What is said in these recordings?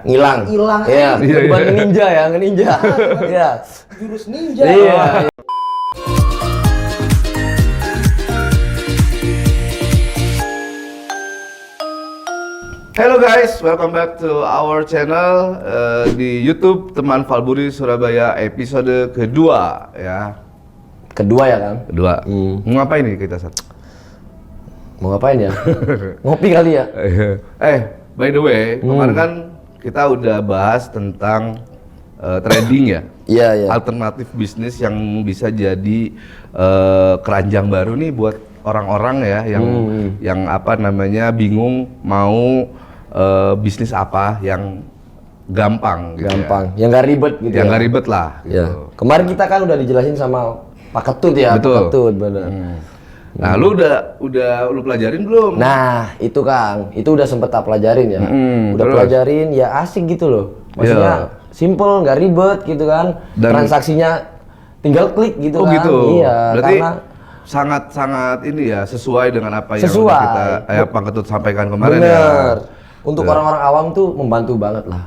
Ngilang. Iya. Bukan ninja ya, ninja. Iya. Jurus ninja. Iya. Hello guys, welcome back to our channel di YouTube Teman Valburi Surabaya episode kedua ya. Kedua ya kan? Kedua. Mau ngapain nih kita Sat? Mau ngapain ya? Ngopi kali ya? By the way, kemarin kan kita udah bahas tentang trading ya. Iya, iya. Alternatif bisnis yang bisa jadi keranjang baru nih buat orang-orang ya yang apa namanya bingung mau bisnis apa yang gampang gitu yang nggak ribet gitu yang ya? nggak ribet lah gitu. Ya. Kemarin kita kan udah dijelasin sama Pak Ketut ya. Betul. Pak Ketut, bener. Nah, lu lu pelajarin belum? Nah, itu Kang, itu udah sempet tak pelajarin ya. Udah terus? pelajarin, ya asik gitu loh. Maksudnya simple, nggak ribet gitu kan. Transaksinya tinggal klik gitu kan. Gitu. Iya, Berarti karena sangat ini ya sesuai dengan apa yang Sesuai. udah kita Pak Ketut sampaikan kemarin ya. bener. Untuk orang-orang awam tuh membantu banget lah.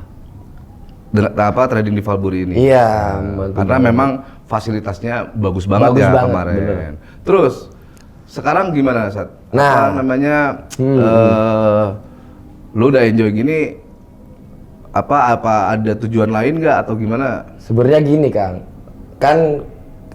Dengan apa trading di Valburi ini. Iya, membantu Karena banget. memang fasilitasnya bagus banget Bagus ya banget, kemarin. bener. Terus sekarang gimana Sat? Nah. Apa namanya lu udah enjoy gini apa ada tujuan lain nggak atau gimana? Sebenarnya gini Kang, kan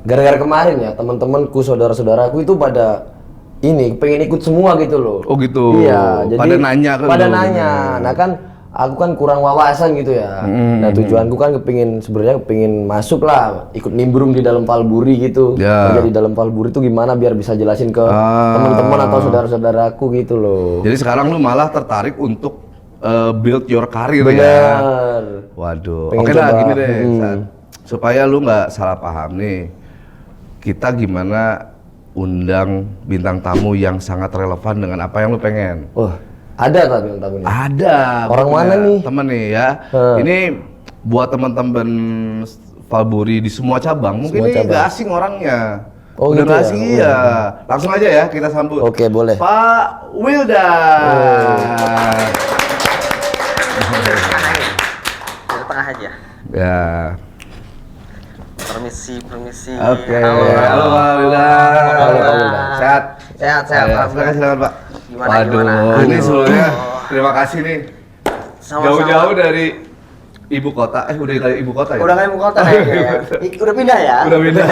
gara-gara kemarin ya teman-temanku, saudara-saudaraku itu pada ini pengen ikut semua gitu loh. Oh gitu. Iya, jadi pada nanya kan. Pada nanya. Nah kan aku kan kurang wawasan gitu ya. Nah tujuanku kan sebenarnya kepingin masuk lah, ikut nimbrung di dalam Valburi gitu. Ya. Kerja di dalam Valburi itu gimana biar bisa jelasin ke teman-teman atau saudara-saudaraku gitu loh. Jadi sekarang lu malah tertarik untuk build your career ya. Bener. Waduh. Pengen Oke lah coba. gini deh, Sat. Supaya lu nggak salah paham nih. Kita gimana undang bintang tamu yang sangat relevan dengan apa yang lu pengen. Wah, ada tak bintang tamunya? Ada. Orang gua mana punya nih? Temen nih ya. Ini buat teman-teman Valburi di semua cabang. Mungkin Semua ini cabang. nggak asing orangnya. Oh, udah gitu nggak ya? asing iya. Langsung aja ya kita sambut. Oke, boleh. Pak Wildan. Di tengah aja. Ya. Permisi. Oke. Halo. Halo Pak Wildan. Halo, Pak Wildan. Sehat. Sehat. Silakan Pak. Gimana? Ini sebelumnya terima kasih nih. Sama-sama. Jauh-jauh dari ibu kota. Udah dari ibu kota ya? Udah kayak ibu kota ya. Udah pindah ya? Udah pindah.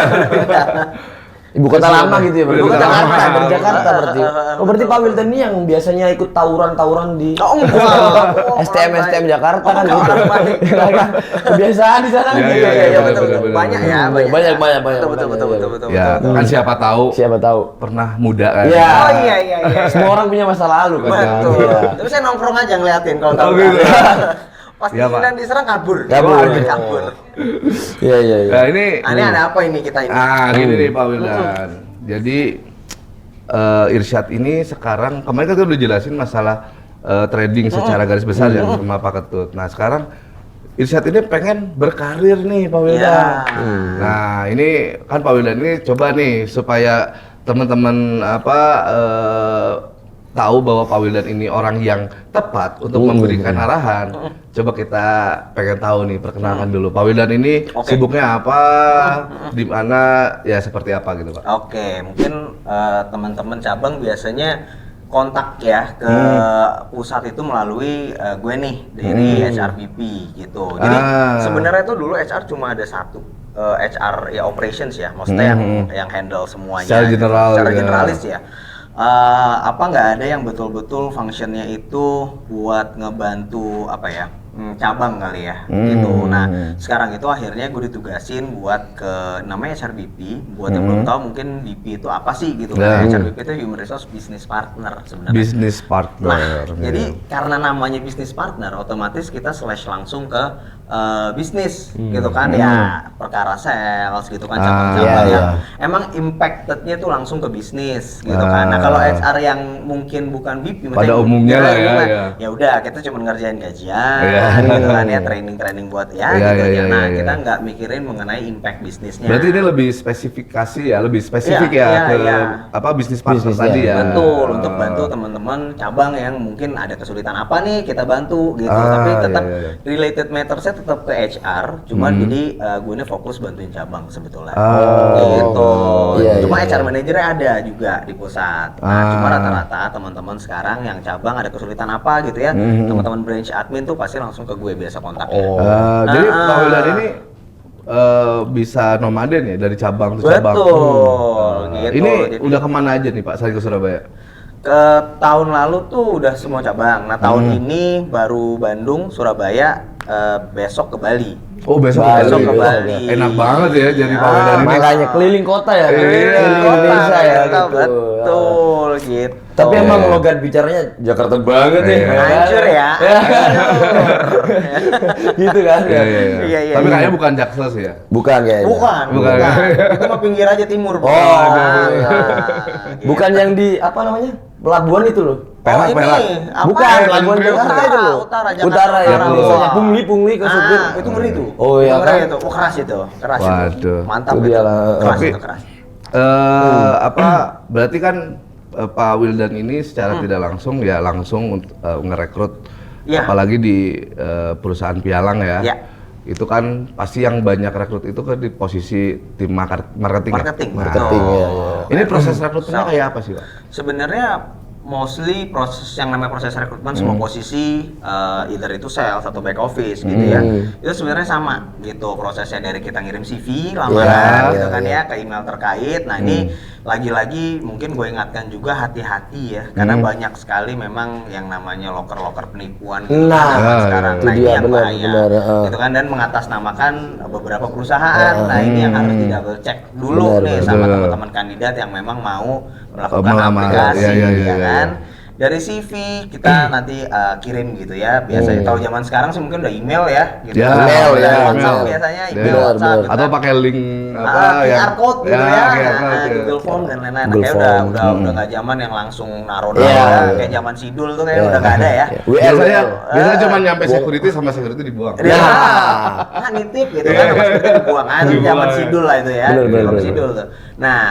Ibu kota lama gitu ya, Ibu Ibu kota Jakarta, lama. dari Jakarta berarti. Oh berarti Pak Wildan ini yang biasanya ikut tawuran-tawuran di Oh, enggak. STM Jakarta kan gitu. orang baik. Kan kebiasaan di sana Iya, gitu. iya, Iya, bener, betul. bener, Banyak bener. ya, Banyak. Betul. Ya, kan siapa tahu Siapa tahu. pernah muda kan. Iya. Oh iya. Semua orang punya masa lalu kan. Betul. Iya. Tapi saya nongkrong aja ngeliatin kalau Oh, tahu. gitu. Pas Iya, Pak. dan diserang kabur. Kabur. Kabur. Iya. Nah, ini Ini ada apa ini kita ini? gini nih Pak Wildan. Jadi Irsyad ini sekarang kemarin kan kita udah jelasin masalah trading secara garis besar ya sama Pak Ketut. Nah, sekarang Irsyad ini pengen berkarir nih Pak Wildan. Nah, ini kan Pak Wildan ini coba nih supaya teman-teman tahu bahwa Pak Wildan ini orang yang tepat untuk memberikan arahan. Coba kita pengen tahu nih, perkenalkan dulu. Pak Wildan ini sibuknya apa, di mana, ya seperti apa gitu Pak. Oke, mungkin teman-teman cabang biasanya kontak ya ke pusat itu melalui gue nih dari HRBP gitu. Jadi sebenarnya itu dulu HR cuma ada satu. HR ya operations ya, maksudnya yang handle semuanya. Secara general Secara ya. generalis ya. Apa nggak ada yang betul-betul functionnya itu buat ngebantu apa ya cabang kali ya gitu. Nah sekarang itu akhirnya gue ditugasin buat ke namanya HRBP. Buat yang belum tahu mungkin BP itu apa sih gitu. HRBP itu Human Resource Business Partner sebenarnya. Business partner. Nah, jadi karena namanya business partner, otomatis kita slash langsung ke bisnis gitu kan ya, perkara sales gitu kan cabang-cabang iya, yang emang impactednya tuh langsung ke bisnis gitu kan. Nah Kalau HR yang mungkin bukan BP, Pada maksudnya umumnya lah ya, gimana, ya. ya udah kita cuma ngerjain gajian, Iya. gitu kan ya, training buat ya, Iya, gitu iya, aja. Nah, iya. kita nggak mikirin mengenai impact bisnisnya. Berarti ini lebih spesifikasi ya, lebih spesifik Iya, ya iya, ke iya. apa bisnis partner Bisnisnya. tadi ya. Betul, untuk bantu teman-teman cabang yang mungkin ada kesulitan apa nih, kita bantu gitu. Ah, Tapi tetap iya, iya. related matters-nya tetap ke HR, cuman jadi gue ini fokus bantuin cabang sebetulnya. Ah, Gitu. iya, Cuma iya. HR manajernya ada juga di pusat. Nah, cuma rata-rata teman-teman sekarang yang cabang ada kesulitan apa gitu ya, teman-teman branch admin tuh pasti langsung ke gue biasa kontaknya. Jadi Pak Wildan ini bisa nomaden ya dari cabang ke cabang. Betul, gitu. Ini Jadi- udah kemana aja nih Pak selain ke Surabaya? Ke tahun lalu tuh udah semua cabang. Nah, tahun ini baru Bandung, Surabaya, besok ke Bali. Oh besok Besok ke ke Bali. Bali. Enak banget ya jadi Pak Wildan ini. Makanya keliling kota ya, Iya, keliling Kota, Indonesia ya gitu, gitu. betul gitu. Tapi Oh, emang iya. logat bicaranya Jakarta banget nih. Iya. Hancur ya. Gitu kan ya. Iya, iya, Tapi iya. kayaknya bukan Jaksel sih ya. Bukan kayaknya. Bukan, Bukan. Itu mah pinggir aja timur. Bro. Oh, Nah, iya. gitu. Bukan yang di apa namanya? Pelabuhan itu loh. Perak, ini, perak. apa? Bukan, Pelabuan Jakarta itu loh. Utara, Jakarta Utara ya, Utara. biasanya pungli ke supir. Itu ngeri tuh. Oh, iya Itu ngeri kan? itu. Oh, keras itu. Keras itu. Waduh. Mantap Itu itu. dia lah. Keras Tapi- itu, keras. Apa berarti kan Pak Wildan ini secara tidak langsung ya langsung ngerekrut Iya. apalagi di perusahaan pialang ya. Iya. Itu kan pasti yang banyak rekrut itu kan di posisi tim marketing. Ya? Marketing, Nah, Marketing betul. ya. Ya. Ini proses rekrutmennya kayak apa sih Pak? Sebenarnya mostly proses yang namanya proses rekrutmen semua posisi either itu sales atau back office gitu ya. Itu sebenarnya sama gitu prosesnya dari kita ngirim CV lamaran Iya, gitu iya, kan iya. ya ke email terkait. Nah, ini lagi-lagi mungkin gue ingatkan juga hati-hati ya karena banyak sekali memang yang namanya loker-loker penipuan gitu Nah, kan sekarang. itu Nah, ini dia, yang benar, bahaya. benar, Gitu kan dan mengatasnamakan beberapa perusahaan. Nah, ini yang harus di double check dulu Benar, nih benar. sama Benar. teman-teman kandidat yang memang mau melakukan Melamar. aplikasi Iya, iya, iya, ya iya. kan. Dari CV kita nanti kirim gitu ya. Biasanya kalau zaman sekarang sih mungkin udah email ya gitu. Ya, email, Dari ya, WhatsApp email. biasanya email Benar, WhatsApp benar. gitu Atau kan. pakai link apa QR code gitu ya, QR code, ya. Google Form dan lain-lain. Google Kayak Form. udah nggak zaman yang langsung naruh Iya. kayak zaman Sidul tuh kayak udah nggak ada ya. Biasanya cuma nyampe security sama security dibuang. Ya, nah nitip gitu kan, sama seperti dibuang aja Dibuang, zaman ya. Sidul lah itu ya, Bener, bener, zaman bener. Sidul tuh. Nah,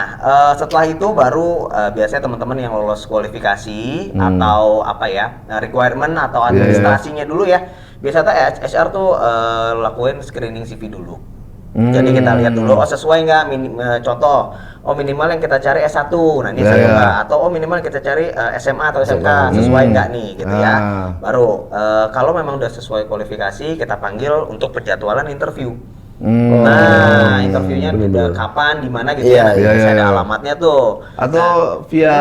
setelah itu baru biasanya teman-teman yang lolos kualifikasi atau apa ya, requirement atau administrasinya dulu ya. Biasanya HR tuh lakuin screening CV dulu. Jadi kita lihat dulu, oh sesuai nggak contoh, oh minimal yang kita cari S1, nah ini Ya, saya ya. nggak, atau oh minimal kita cari SMA atau SMK, sesuai nggak nih gitu ya. Baru kalau memang udah sesuai kualifikasi, kita panggil untuk penjadwalan interview. Nah, interviewnya bener-bener. kapan, di mana gitu Iya, ya, nanti iya, bisa ada iya. alamatnya tuh. Atau via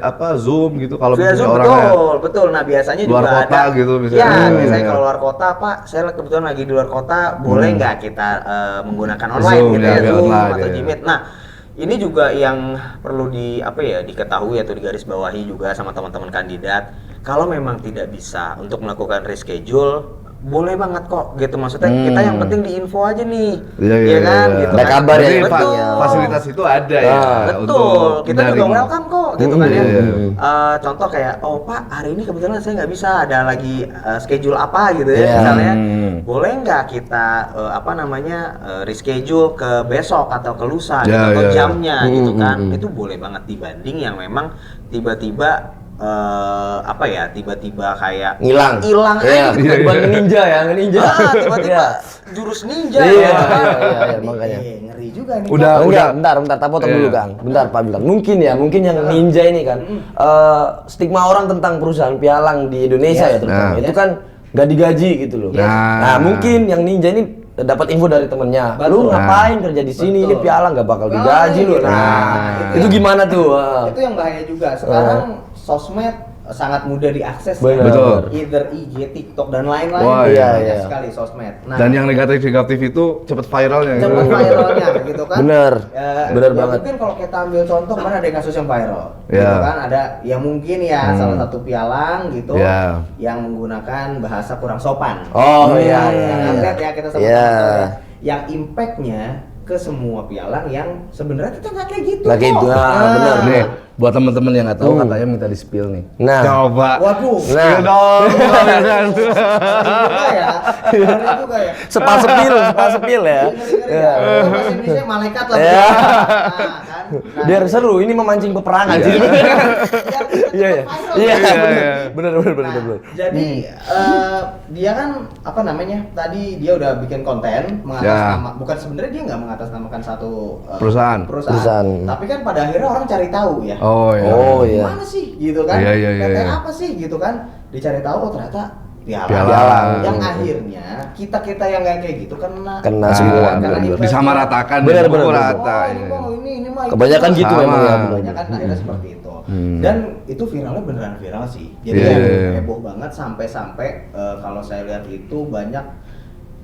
apa Zoom gitu kalau Via misalnya Zoom, orangnya betul, betul. Nah biasanya luar juga kota ada. gitu misalnya. Ya, Hmm, biasanya iya. kalau luar kota, Pak, saya kebetulan lagi di luar kota, boleh nggak kita menggunakan online Zoom, gitu ya, ya, via Zoom online, atau ya. Gmeet. Nah, ini juga yang perlu diketahui atau digarisbawahi juga sama teman-teman kandidat. Kalau memang tidak bisa untuk melakukan reschedule, boleh banget kok gitu maksudnya kita yang penting diinfo aja nih. Iya, iya, kan iya. gitu Ada kan. kabar ya, Jadi betul. fasilitas itu ada ya. Betul, untuk kita juga daring. welcome kok gitu kan ya. Iya. Contoh kayak, oh Pak, hari ini kebetulan saya nggak bisa, ada lagi schedule apa gitu ya, Iya. misalnya, boleh nggak kita reschedule ke besok atau ke lusa gitu, Iya, atau iya. jamnya gitu kan, itu boleh banget dibanding yang memang tiba-tiba tiba-tiba kayak Ngilang. hilang Iya, aja tiba-tiba ninja ya, ninja. tiba-tiba Iya. jurus ninja Iya, gitu iya, kan. iya, makanya. Ngeri juga nih. Udah, Oh, enggak, bentar, tak potong Iya. dulu Kang. Bentar Pak Bilang. Mungkin yang ninja ini kan, stigma orang tentang perusahaan pialang di Indonesia ya terutama, Nah. itu kan nggak digaji gitu loh. Nah, mungkin yang ninja ini dapat info dari temennya, lu ngapain kerja di sini, ini pialang nggak bakal digaji lu. Nah, itu gimana tuh? Itu yang bahaya juga. Sekarang sosmed sangat mudah diakses. Benar. Betul. Either IG, TikTok dan lain-lain. Wah, iya, Banyak iya. sekali sosmed. Nah, Dan yang negatif itu cepet viralnya. cepat viralnya gitu kan. Bener. Bener ya banget. Mungkin kalau kita ambil contoh kemarin ada kasus yang viral. Ya. Gitu kan ada ya mungkin ya salah satu pialang gitu Ya. yang menggunakan bahasa kurang sopan. Oh, iya, Yang iya. atlet ya kita sama-sama Iya. tahu ya. Yang impactnya ke semua pialang yang sebenarnya kita nggak kayak gitu. Nggak kayak kok. gitu. Nah, benar. Nih, buat teman-teman yang nggak tahu katanya minta di spill nih. Nah. Coba. Waduh. Spill dong. Juga ya. Berani juga ya. Sepil ya. Ya. Bahasa Indonesia malaikat lah. Ya. Nah, kan. Nah, Biar seru, ini memancing peperangan sih. Iya, iya. Iya, benar. Jadi dia kan apa namanya? Tadi dia udah bikin konten bukan sebenarnya dia nggak mengatasnamakan satu perusahaan. Tapi kan pada akhirnya orang cari tahu ya. Oh iya. Gimana sih gitu kan? Iya. PT apa sih gitu kan? Dicari tahu ternyata piala. Yang akhirnya kita yang kayak gitu kena semua. Disamaratakan, benar. rata. Ini mah Kebanyakan gitu memang ya. Kebanyakan akhirnya seperti itu. Dan itu viralnya beneran viral sih. Jadi heboh banget sampai kalau saya lihat itu banyak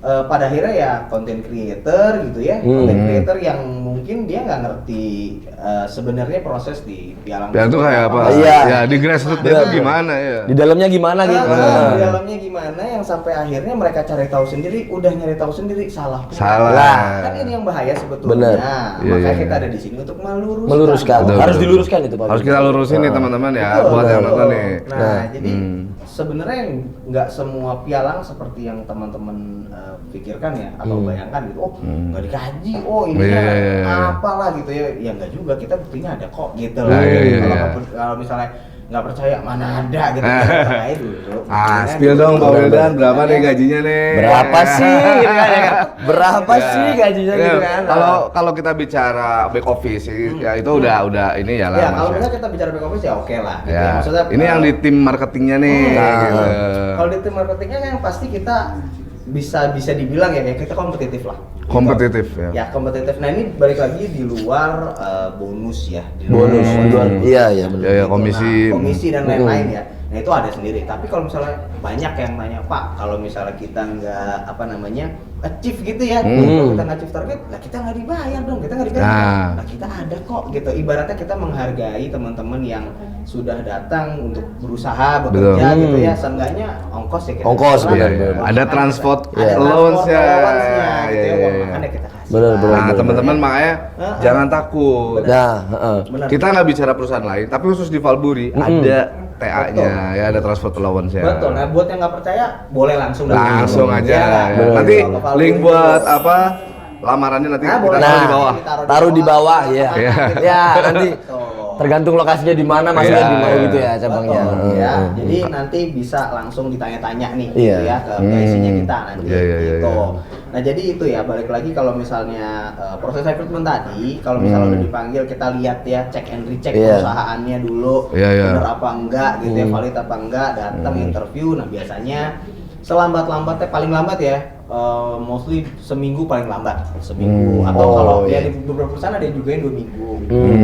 pada akhirnya ya content creator gitu ya, content creator yang mungkin dia nggak ngerti sebenarnya proses di piala itu kayak apa? Iya. Ya di grassroots-nya itu gimana ya? Di dalamnya gimana gitu. Di dalamnya gimana yang sampai akhirnya mereka cari tahu sendiri, udah nyari tahu sendiri salah. Salah. Kan ini yang bahaya sebetulnya. Bener. Makanya kita ada di sini untuk meluruskan. Betul. Harus diluruskan itu Pak. Harus kita lurusin nih teman-teman ya, buat yang nonton nih. Nah, jadi sebenarnya nggak semua pialang seperti yang teman-teman pikirkan ya atau bayangkan gitu. Oh, nggak dikaji. Oh, ini apalah gitu ya. Ya nggak juga, kita buktinya ada kok gitu loh. Kalau misalnya nggak percaya, mana ada gitu. Percaya dulu. Spill dong Pak Wildan, berapa nih gajinya nih? Berapa sih gitu kan ya kan? Berapa sih gajinya gitu kan? Kalau kita bicara back office ya itu udah ini ya lah. Ya, kalau kita bicara back office ya oke lah gitu ya. Maksudnya ini yang di tim marketingnya nih gitu. Kalau di tim marketingnya yang pasti kita bisa dibilang ya kita kompetitif lah. Kompetitif gitu. ya. Ya kompetitif. Nah ini balik lagi di luar bonus ya. Bonus. Iya benar. Ya komisi dan lain-lain ya. Nah itu ada sendiri. Tapi kalau misalnya banyak yang nanya Pak, kalau misalnya kita nggak achieve gitu ya, kalau kita nggak achieve target, lah kita nggak dibayar dong. Kita nggak dibayar. Nah kita ada kok gitu. Ibaratnya kita menghargai teman-teman yang sudah datang untuk berusaha bekerja gitu ya. Seenggaknya ongkos ya kita. Ongkos benar. Ada transport Ada allowance-nya. gitu ya. Makanya kita kasih. Benar. Nah teman-teman makanya jangan takut. Benar. Kita nggak bicara perusahaan lain, tapi khusus di Valburi ada TA-nya, ya ada transport allowance-nya. Betul. Nah buat yang nggak percaya boleh langsung aja. Ya, Nanti link buat lamarannya nanti kita taruh di bawah. Taruh di bawah ya. Ya nanti Betul. tergantung lokasinya di mana, maksudnya di mana gitu ya cabangnya. Ya, jadi nanti bisa langsung ditanya-tanya nih Iya. gitu ya ke PIC-nya kita nanti Iya. gitu. Nah, jadi itu ya balik lagi kalau misalnya proses rekrutmen tadi, kalau misalnya udah dipanggil kita lihat ya, cek and recheck perusahaannya dulu, benar apa enggak gitu ya, valid apa enggak, datang interview. Nah, biasanya selambat-lambatnya paling lambat ya mostly seminggu paling lambat atau kalau ya di beberapa perusahaan ada juga yang 2 minggu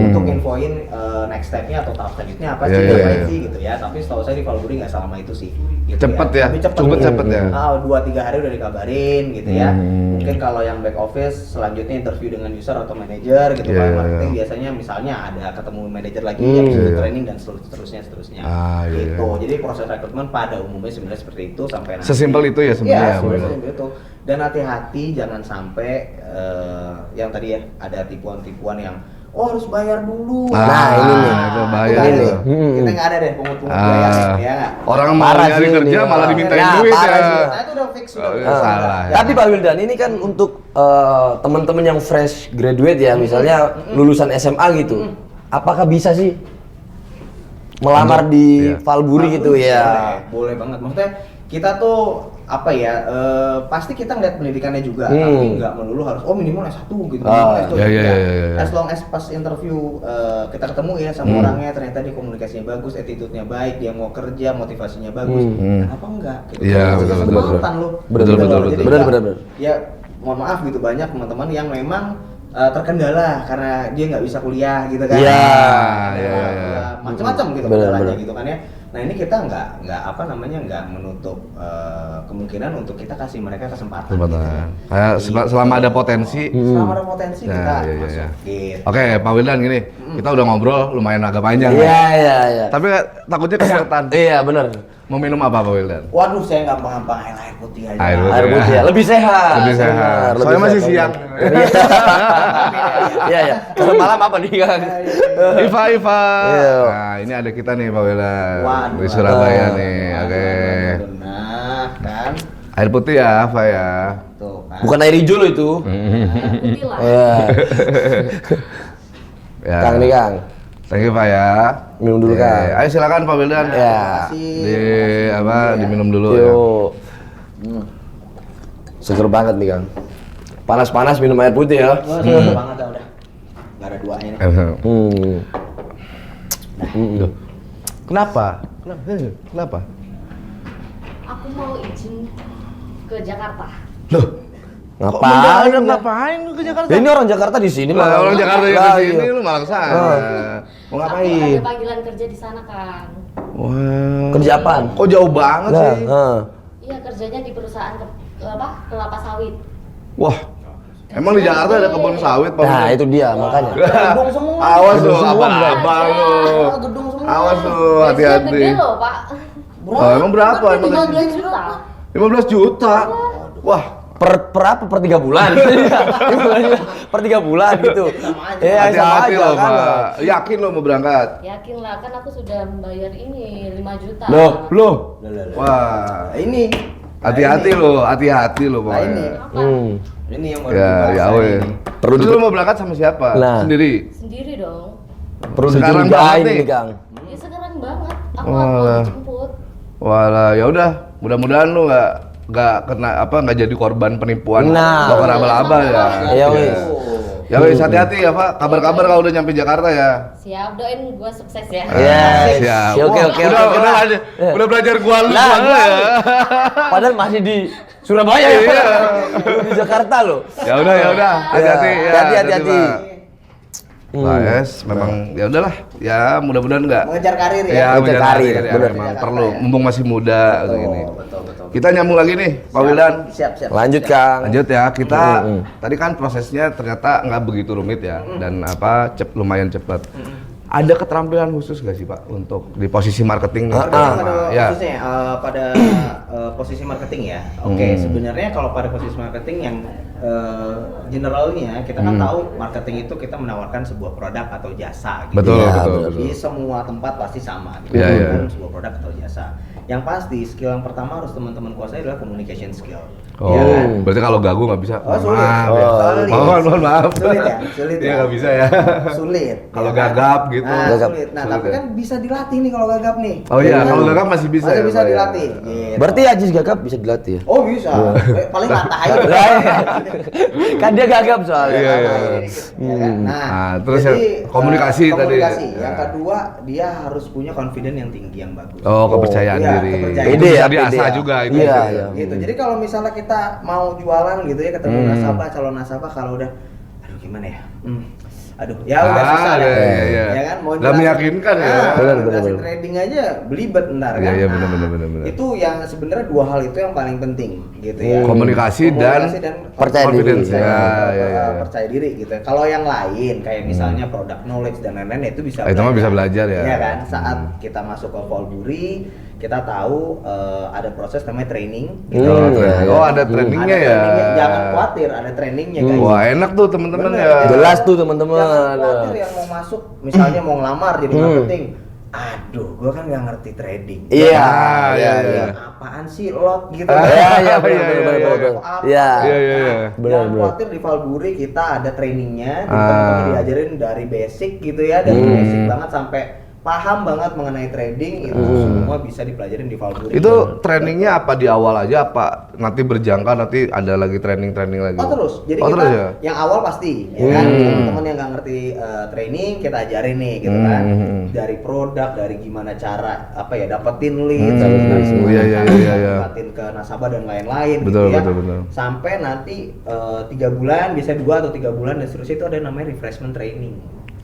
untuk infoin next stepnya atau tahap selanjutnya apa sih gitu ya. Tapi setahu saya di Valburi nggak selama itu sih gitu cepet ya, cepet ya 2-3 hari udah dikabarin gitu ya. Mungkin kalau yang back office selanjutnya interview dengan user atau manager gitu. Kalau marketing biasanya misalnya ada ketemu manager lagi yang bisa training dan seterusnya gitu. Jadi proses rekrutmen pada umumnya sebenarnya seperti itu sampai nanti sesimpel itu ya sebenarnya. Itu. Dan hati-hati jangan sampai yang tadi ya ada tipuan-tipuan yang harus bayar dulu. Ini nih, itu bayar ini. tuh. Kita nggak ada deh pungut-pungut bayar ya nggak? Orang mau nyari kerja malah dimintain duit ya. Nah itu udah fix sudah. Salah. Tapi Pak Wildan, ini kan untuk teman-teman yang fresh graduate ya, misalnya lulusan SMA gitu. Apakah bisa sih melamar di Valburi gitu ya? Boleh banget. Maksudnya kita tuh pasti kita ngeliat pendidikannya juga, tapi nggak melulu harus minimal S1 gitu. As long as pas interview kita ketemu ya sama orangnya, ternyata dia komunikasinya bagus, attitude-nya baik, dia mau kerja, motivasinya bagus, kenapa enggak? Gitu. Iya, betul. Ya mohon maaf gitu, banyak teman-teman yang memang terkendala karena dia nggak bisa kuliah gitu kan. Macam-macam gitu kendalanya gitu kan ya. Nah ini kita nggak menutup kemungkinan untuk kita kasih mereka kesempatan. Selama ada potensi. Selama ada potensi kita masukin. Oke, Pak Wildan gini. Kita udah ngobrol lumayan agak panjang. Iya. Tapi takutnya kesulitan. Iya, benar. Mau minum apa Pak Wildan? Waduh, saya gampang-gampang air putih aja. Air putih. Air putih ya, lebih sehat. Lebih sehat. Benar, Soalnya masih sehat. siang. Iya. Kalau malam apa nih, Kang? Iva. Iya. Nah, ini ada kita nih Pak Wildan. Waduh. Di Surabaya nih. Oke. Nah, kan. Air putih ya, Pak ya. Tuh, kan. Bukan air hijau loh itu. Putih lah. Iya. Ya. Kang nih, Kang. Thank you Pak ya. Minum dulu, Oke. Kang. Ayo silakan Pak Wildan. Ya. Diminum dulu ya. Yuk. Seger banget nih, Kang. Panas-panas minum air putih ya. Wah, seru banget dah udah. Gak ada duanya nih. Duh. Kenapa? Kenapa? Aku mau izin ke Jakarta. Loh, Ngapain? lu ke Jakarta? Ya, ini orang Jakarta di sini Lah, malah. orang Jakarta yang Lah, di sini iya. lu malah kesana. Mau Aku ngapain? ada panggilan kerja di sana, Kang. Wah. Kerja apaan? Kok jauh banget Nah, sih? Iya, kerjanya di perusahaan kelapa sawit. Wah. Emang di Jakarta ada kebun sawit, Pak? Nah, itu dia makanya. Gedung semua. Awas lu, Gedung semua, abang lu. Gedung semua. Awas lu, Gajinya hati-hati. gede loh, Pak. Oh, emang berapa? Emang 15 juta. 15 juta. Wah, Per apa? Per 3 bulan. Per 3 bulan gitu. Iya, sama hati-hati aja loh, kan. Pak. Yakin lo mau berangkat? Yakin lah, kan aku sudah membayar ini 5 juta. Loh. Lah. Wah. Ini. Hati-hati lo, hati-hati lo Nah, ini. pokoknya. Ini yang baru Ya, dibahas ya hari weh. ini. Perlu Terus di- lu mau berangkat sama siapa? Nah. Sendiri? Sendiri dong. Perlu Sekarang dicurigain banget nih. nih, Kang. Ya sekarang banget. Aku Walah. mau dijemput. Walah, ya udah. Mudah-mudahan lu nggak kena nggak jadi korban penipuan Nah. bakar abal-abal ya. Iya, wis. Ya wis, hati-hati ya Pak. Kabar-kabar kalau udah nyampe Jakarta ya. Siap, doain gua sukses ya. Iya. Siap. Oke, Wah, oke, udah, oke, udah, Pak. aja- Iya. udah belajar gua lu Nah, soalnya ya. Padahal masih di Surabaya ya, Iya. Belum di Jakarta loh. Ya udah, hati-hati ya. Hati-hati. Pak. Nah, yes, memang ya udahlah. Ya, mudah-mudahan enggak. Mengejar karir ya. Ya, Mengejar mengejar karir, karir ya, bener. memang Jakarta perlu. ya. Mumpung masih muda gini. Betul. Kita nyambung lagi nih, Pak Wildan. Siap. Lanjut, Kang. Lanjut ya, kita tadi kan prosesnya ternyata nggak begitu rumit ya, dan lumayan cepat. Ada keterampilan khusus nggak sih Pak untuk di posisi marketing nih? Pada Ya. khususnya pada posisi marketing ya. Oke, sebenarnya kalau pada posisi marketing yang generalnya kita kan tahu marketing itu kita menawarkan sebuah produk atau jasa gitu. Betul, Iya, betul, betul. betul. Di semua tempat pasti sama gitu. Iya, iya. Menawarkan sebuah produk atau jasa. Yang pasti skill yang pertama harus teman-teman kuasai adalah communication skill. Oh, Iya kan? berarti kalau gagu nggak bisa? Oh, sulit. Maaf, ya. Sulit. Mohon maaf. Sulit ya, sulit Iya ya. nggak bisa ya. Sulit. Kalau ya kan? gagap gitu. Nah, Gagap. sulit. Nah, Sulit tapi ya? kan bisa dilatih nih kalau gagap nih. Oh iya, kalau gagap masih bisa. Masih ya, bisa Pak, ya? dilatih. Gitu. Berarti Ajis gagap bisa dilatih ya? Oh bisa. Paling latah aja. Lah, iya. Kan dia gagap soalnya. Iya, iya. Ya kan? Nah, terus yang komunikasi tadi. komunikasi. Yang Ya. kedua, dia harus punya confidence yang tinggi yang bagus. Oh, kepercayaan Iya, diri. kepercayaan. Itu Pede bisa ya, diasah pede ya. juga itu. Iya, bisa. iya. Gitu. Jadi kalau misalnya kita mau jualan gitu ya ketemu nasabah, calon nasabah kalau udah aduh gimana ya? Aduh, ya udah susah iya, deh. iya. Ya kan mau Nggak jelasin- meyakinkan ya. Benar, jelasin benar. trading aja belibet ntar Iya, kan. iya, Nah, benar. Itu yang sebenarnya dua hal itu yang paling penting gitu ya. Komunikasi dan percaya diri. confidence. Ya, Ya, ya. percaya diri gitu. Kalau yang lain kayak misalnya product knowledge dan lain-lain itu bisa. Itu mah bisa belajar ya. Iya kan. Saat kita masuk ke Volburi, kita tahu ada proses namanya training. Gitu. Oh, iya, iya. oh, ada trainingnya Ada ya. trainingnya. Jangan khawatir, ada trainingnya guys. Wah, enak tuh teman-teman Bener. ya. Jelas tuh teman-teman. Jangan khawatir yang mau masuk, misalnya mau ngelamar jadi marketing. Aduh, gua kan nggak ngerti trading. Iya, Ah, iya, iya, iya. Apaan sih lot gitu? Iya, iya, benar, Iya, benar, iya, benar, iya. benar. Apa? Iya. Iya, iya, iya. Benar, Jangan benar. khawatir di Valburi kita ada trainingnya, Ah. teman-teman diajarin dari basic gitu ya, dari basic banget sampai paham banget mengenai trading itu semua bisa dipelajarin di Valburi. Itu trainingnya apa di awal aja apa nanti berjangka nanti ada lagi training lagi? Oh terus, jadi Oh, kita terus ya? yang awal pasti, ya kan teman-teman yang nggak ngerti training kita ajarin nih, gitu kan, dari produk, dari gimana cara apa ya dapetin lead, Iya, iya, iya, iya. dapetin ke nasabah dan lain-lain, Betul, gitu ya, betul. sampai nanti 3 bulan, bisa 2 atau 3 bulan dan seterusnya itu ada namanya refreshment training.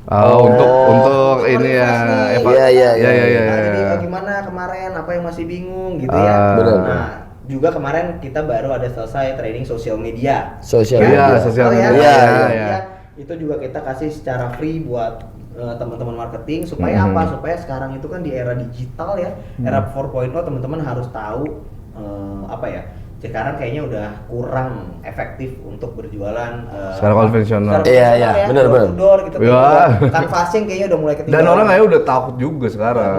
Oh, untuk ini ya. Iya, iya, iya, iya. Nah, jadi gimana kemarin, apa yang masih bingung gitu ya. Benar. Nah, juga kemarin kita baru ada selesai training sosial media. Sosial Iya, media. sosial Oh, ya, media. Iya, sosial iya. media. Itu juga kita kasih secara free buat teman-teman marketing supaya apa? Supaya sekarang itu kan di era digital ya, era 4.0 teman-teman harus tahu apa ya? Sekarang kayaknya udah kurang efektif untuk berjualan Secara konvensional. Iya, ya, benar, door benar. to door gitu. Iya. Canvassing kayaknya udah mulai Dan ketinggalan. orang kayak udah takut juga sekarang.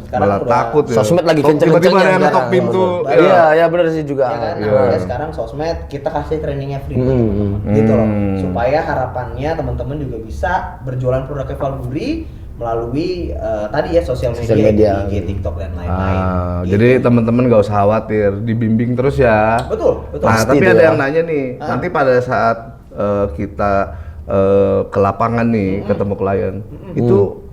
Sekarang Malah udah takut ya. Sosmed lagi Kok tiba-tiba kenceng-kencengnya ada yang ngetok sekarang. pintu. Iya, iya benar sih juga. Ya kan? Iya. Nah, makanya sekarang sosmed kita kasih trainingnya free buat teman-teman. Gitu loh. Supaya harapannya teman-teman juga bisa berjualan produknya Valburi melalui tadi ya sosial Sosial media, media. IG, TikTok dan lain-lain. Gitu. Jadi teman-teman gak usah khawatir, dibimbing terus ya. Betul, betul. Nah, Pasti tapi itu ada ya. yang nanya nih, nanti pada saat kita ke lapangan nih, ketemu klien, itu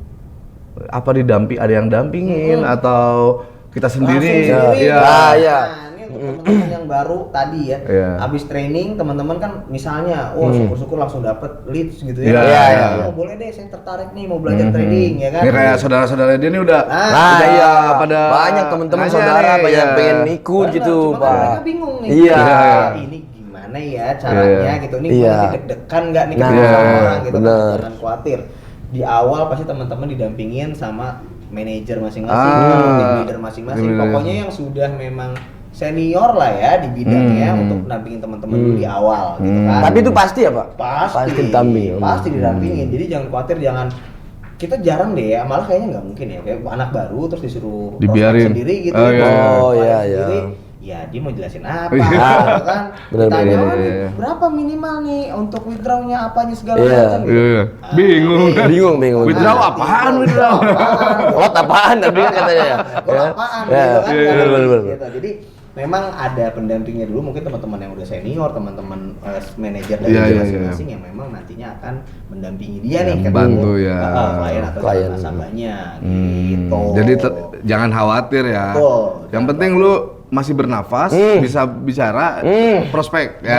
apa ada yang dampingin atau kita sendiri? Langsung sendiri. Iya. Iya. Nah, ini untuk teman-teman yang baru tadi ya, Iya. habis training teman-teman kan misalnya, syukur-syukur langsung dapet leads gitu ya. Iya, iya. Oh, boleh deh, saya tertarik nih mau belajar trading ya kan. Ini kayak saudara-saudara dia nih udah, Nah, udah iya, pada banyak teman-teman nanya saudara nih, banyak iya. pengen ikut Benar, gitu, cuma kan Pak. mereka bingung nih. Iya. Ah, ini gimana ya caranya gitu. Ini Iya. nanti deg-degan nggak nih Nah, ketemu sama orang gitu. benar. Jangan khawatir. Di awal pasti teman-teman didampingin sama manajer masing-masing, tim leader masing-masing. Tim leader. Pokoknya yang sudah memang senior lah ya di bidangnya untuk dampingin teman-teman dulu di awal gitu kan. Tapi itu pasti ya, Pak? Pasti didampingin. pasti didampingin. Jadi jangan khawatir, jangan kita jarang deh ya, malah kayaknya nggak mungkin ya kayak anak baru terus disuruh Dibiarin. prospek sendiri gitu. Oh, iya. Oh, iya, iya. Sendiri, ya dia mau jelasin apa Iya. gitu kan. Benar, Ditanya, benar, "Oh, iya. berapa minimal nih untuk withdrawnya apanya segala Iya. macam gitu." Iya. Bingung. Bingung. Withdraw Nah, apaan bingung. withdraw? Lot apaan tadi kan katanya ya. Gol apaan Ya. gitu kan. Iya, Nggak benar, ngerti, benar. gitu. Jadi memang ada pendampingnya dulu, mungkin teman-teman yang udah senior, teman-teman manajer dari Iya, iya, masing-masing yang memang nantinya akan mendampingi dia nih Yang bantu ya. klien atau Klien. nasabahnya gitu. Jadi jangan khawatir ya. Betul. Yang penting lu masih bernafas, bisa bicara, prospek ya.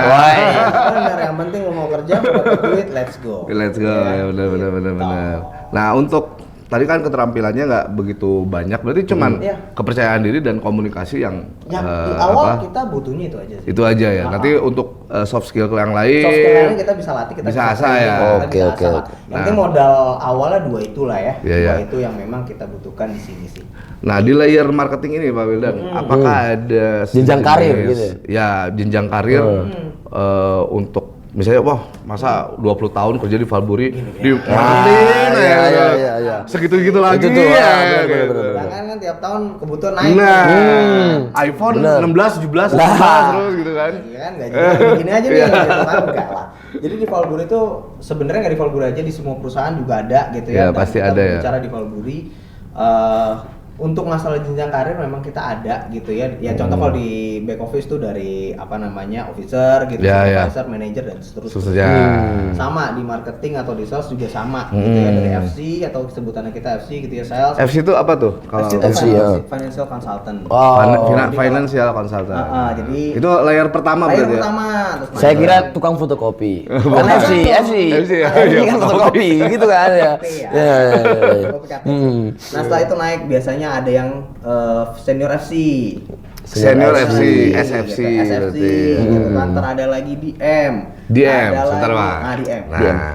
Benar, yang penting lu mau kerja, mau dapat duit, let's go. Let's go, ya benar. Nah, untuk tadi kan keterampilannya nggak begitu banyak, berarti cuman Iya. kepercayaan diri dan komunikasi yang Yang di awal apa, kita butuhnya itu aja sih. itu aja ya. Nanti untuk soft skill yang lain, Soft skill lainnya kita bisa latih, kita bisa asah training, ya. kita Oke, bisa oke, asah lah. oke. Yang penting modal awalnya dua itulah ya. Iya, Dua iya. itu yang memang kita butuhkan di sini sih. Nah, di layer marketing ini Pak Wildan, apakah ada Jenjang sejenis- karir gitu ya? Ya, jenjang karir untuk misalnya wah, masa 20 tahun kerja di Valburi di marketing iya, ya, iya. segitu-gitu lagi Itu tuh, ya, bener, gitu. bener. Sedangkan kan tiap tahun kebutuhan naik. Nah, iPhone Bener. 16, 17, Lah. 18 terus gitu kan. Iya kan, gaji gini aja nih, gitu kan, enggak lah. Jadi di Valburi itu sebenarnya nggak di Valburi aja, di semua perusahaan juga ada gitu Ya, ya. Dan pasti kita ada ya. berbicara di Valburi, untuk masalah jenjang karir memang kita ada gitu ya. Ya contoh kalau di back office tuh dari apa namanya officer gitu, Ya, ya. supervisor, manager dan seterusnya. Susahnya. Sama di marketing atau di sales juga sama gitu ya, dari FC atau sebutannya kita FC gitu ya, sales. FC itu apa tuh? Kalau FC itu FC, financial consultant. Oh. financial consultant. Jadi Itu layer pertama layer berarti ya? pertama terus Saya naik. kira tukang fotokopi. Kan FC ya, FC iya, kan fotokopi gitu kan ya. KTP ya. Ya, ya, ya. Kopi KTP. Nah setelah itu naik biasanya ada yang senior FC, Senior FC, gitu, SFC SFC, berarti. gitu kan. Ntar ada lagi DM, DM, ada sebentar lagi- Pak. DM. Nah,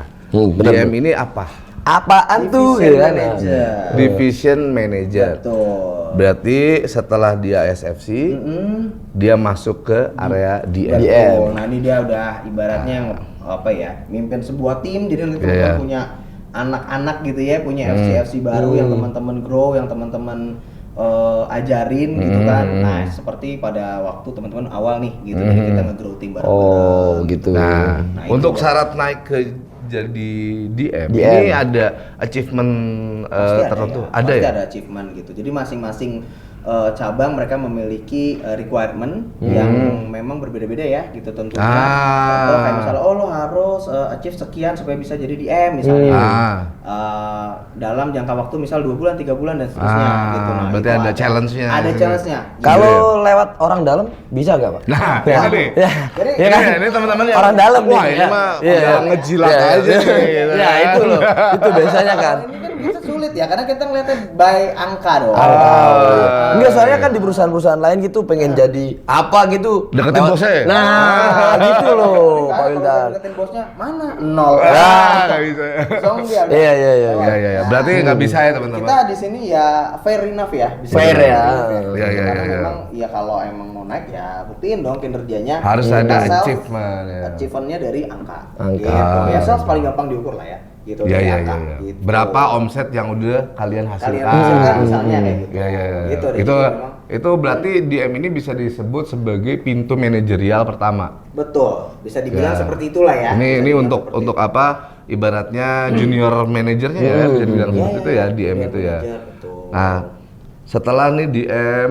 bener, DM ini apa? Apaan tuh Division gitu kan ya. manager. Division Manager. Betul. Berarti setelah dia SFC, dia masuk ke area DM. Betul. Nah ini dia udah ibaratnya yang apa ya, mimpin sebuah tim. Jadi nanti Iya, teman-teman iya. punya anak-anak gitu ya, punya FC baru yang teman-teman grow, yang teman-teman ajarin gitu kan. Nah seperti pada waktu teman-teman awal nih gitu, jadi kita nge-grow tim bareng-bareng. Oh, gitu. Nah, Nah, itu untuk dia. syarat naik ke jadi DM, DM. ini ada achievement Pasti tertentu. ya, Ada pasti ya? ada achievement gitu. Jadi masing-masing cabang mereka memiliki requirement yang memang berbeda-beda ya gitu tentunya. Contoh kayak misalnya lo harus achieve sekian supaya bisa jadi DM misalnya. Dalam jangka waktu misal 2 bulan, 3 bulan dan seterusnya gitu. Nah, berarti itu ada challenge-nya. Ada challenge-nya. Kalau lewat orang dalam bisa gak Pak? Nah, Ya. ini nih. Ya. Jadi- Ya kan? Ini teman-teman yang orang dalam wah, nih ini ya. mah Iya, udah iya. ngejilat Iya, aja iya. nih, gitu Ya, kan. itu loh. Itu biasanya kan. Ini kan bisa sulit ya karena kita ngeliatnya by angka dong. Angka, Ah, Enggak, soalnya kan di perusahaan-perusahaan lain gitu pengen jadi apa gitu. Deketin Lewat- bosnya ya? Nah, gitu loh, Pak Kalau Wildan. deketin bosnya mana? Nol. Nggak bisa. Song dia. Iya, iya, iya. Iya. Berarti nggak bisa ya teman-teman. Kita di sini ya fair enough ya. Bisa Fair dibilang ya. fair. Iya, iya, Karena iya. memang ya kalau emang mau naik ya buktiin dong kinerjanya. Harus Kita ada self- achievement ya. Achievementnya dari angka. Angka. Gitu. Ya sales paling gampang diukur lah ya. Gitu Iya dari iya angka, iya. gitu. Berapa omset yang udah kalian hasilkan? Kalian hasilkan misalnya kayak gitu. Iya iya. Gitu deh, Itu jadi memang- itu berarti DM ini bisa disebut sebagai pintu manajerial pertama. Betul, bisa dibilang Ya. seperti itulah ya. Ini Bisa ini dibilang untuk seperti itu. apa? Ibaratnya junior manajernya ya, bisa dibilang Iya, seperti itu ya, DM junior itu ya. manager, betul. Nah, setelah nih DM,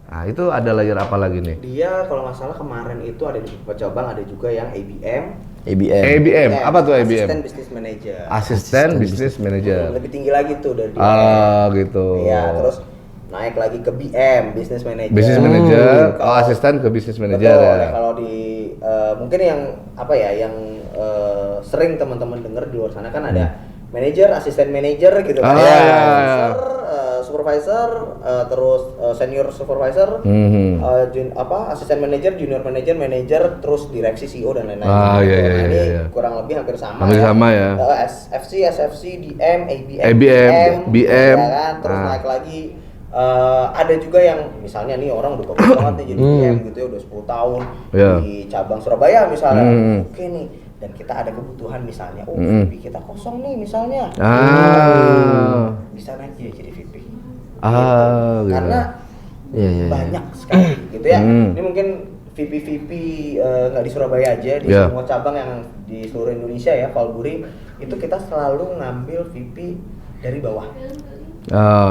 nah itu ada layer apa lagi nih? Dia kalau nggak salah kemarin itu ada di beberapa cabang, ada juga yang ABM. ABM. ABM, apa tuh ABM? Asisten Business Manager. Asisten Business Manager. Lebih tinggi lagi tuh dari Ah gitu. Iya, terus naik lagi ke BM, Business Manager. Business Manager, Kalau- asisten ke Business Manager Betul, ya. nah, kalau di mungkin yang apa ya, yang sering teman-teman dengar di luar sana kan ada manager, asisten manager gitu kan. Ah, Ya, iya, iya. supervisor, terus senior supervisor, Mhm. asisten manager, junior manager, manager, terus direksi CEO dan lain-lain. Ah, iya, iya, Nah, ini iya, iya. kurang lebih hampir sama. Hampir sama ya. SFC, SFC, DM, ABM, ABM, BM. ya kan? Terus Ah. naik lagi. Ada juga yang misalnya nih orang udah bagus banget nih jadi BM gitu ya, udah 10 tahun Iya. di cabang Surabaya misalnya. Hmm. Oke nih, dan kita ada kebutuhan misalnya, Hmm. VP kita kosong nih misalnya. Bisa naik dia jadi VP. Ah, gitu. Karena Iya, iya, iya. banyak sekali gitu ya. Hmm. Ini mungkin VP nggak di Surabaya aja, di Iya. semua cabang yang di seluruh Indonesia ya, Valburi itu kita selalu ngambil VP dari bawah.